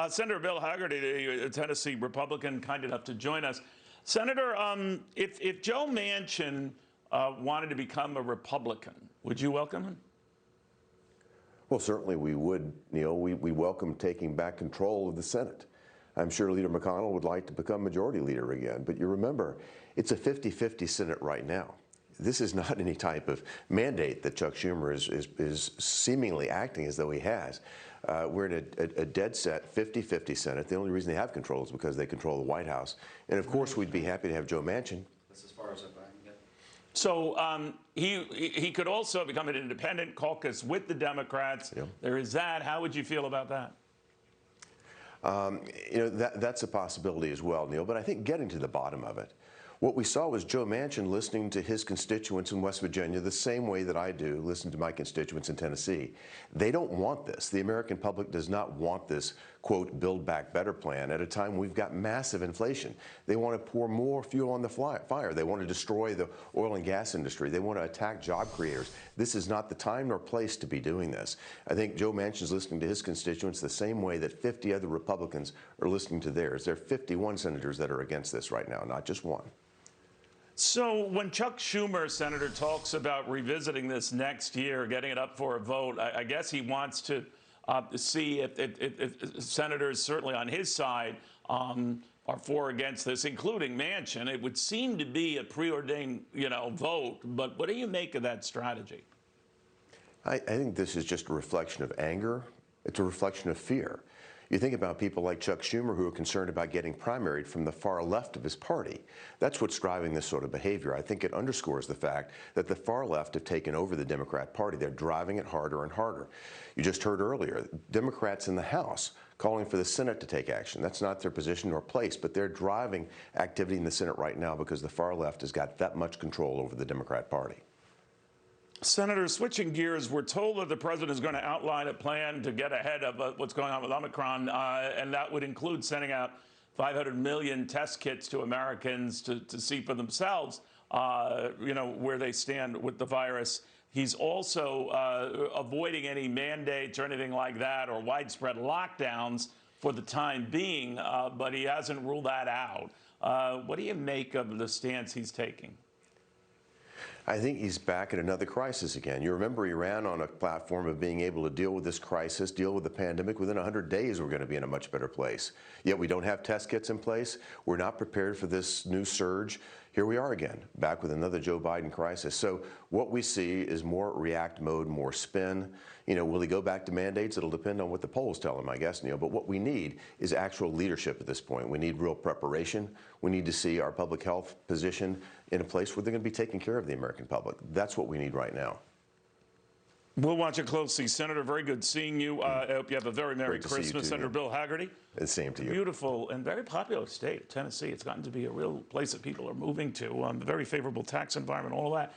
Senator Bill Hagerty, the Tennessee Republican, kind enough to join us. Senator, if Joe Manchin wanted to become a Republican, would you welcome him? Well, certainly we would, Neil. We welcome taking back control of the Senate. I'm sure Leader McConnell would like to become majority leader again, but you remember, it's a 50-50 Senate right now. This is not any type of mandate that Chuck Schumer is seemingly acting as though he has. We're in a dead set 50-50 Senate. The only reason they have control is because they control the White House. And of course, we'd be happy to have Joe Manchin. That's as far as I can get. So he could also become an independent caucus with the Democrats. Yeah. There is that. How would you feel about that? That's a possibility as well, Neil. But I think getting to the bottom of it, what we saw was Joe Manchin listening to his constituents in West Virginia the same way that I do listen to my constituents in Tennessee. They don't want this. The American public does not want this, quote, Build Back Better plan at a time we've got massive inflation. They want to pour more fuel on the fire. They want to destroy the oil and gas industry. They want to attack job creators. This is not the time nor place to be doing this. I think Joe Manchin is listening to his constituents the same way that 50 other Republicans are listening to theirs. There are 51 senators that are against this right now, not just one. So when Chuck Schumer, Senator, talks about revisiting this next year, getting it up for a vote, I guess he wants to see if senators, certainly on his side, are for or against this, including Manchin. It would seem to be a preordained, vote. But what do you make of that strategy? I think this is just a reflection of anger. It's a reflection of fear. You think about people like Chuck Schumer who are concerned about getting primaried from the far left of his party. That's what's driving this sort of behavior. I think it underscores the fact that the far left have taken over the Democrat Party. They're driving it harder and harder. You just heard earlier, Democrats in the House calling for the Senate to take action. That's not their position or place, but they're driving activity in the Senate right now because the far left has got that much control over the Democrat Party. Senator, switching gears, we're told that the president is going to outline a plan to get ahead of what's going on with Omicron, and that would include sending out 500 million test kits to Americans to see for themselves, where they stand with the virus. He's also avoiding any mandates or anything like that or widespread lockdowns for the time being, but he hasn't ruled that out. What do you make of the stance he's taking? I think he's back in another crisis again. You remember he ran on a platform of being able to deal with this crisis, deal with the pandemic. Within 100 days, we're going to be in a much better place. Yet we don't have test kits in place. We're not prepared for this new surge. Here we are again, back with another Joe Biden crisis. So what we see is more react mode, more spin. Will he go back to mandates? It'll depend on what the polls tell him, I guess, Neil. But what we need is actual leadership at this point. We need real preparation. We need to see our public health position in a place where they're going to be taking care of the American public. That's what we need right now. We'll watch it closely. Senator, very good seeing you. I hope you have a very Merry Christmas. Too, Senator Bill Hagerty. The same to you. Beautiful and very popular state, Tennessee. It's gotten to be a real place that people are moving to. Very favorable tax environment, all of that.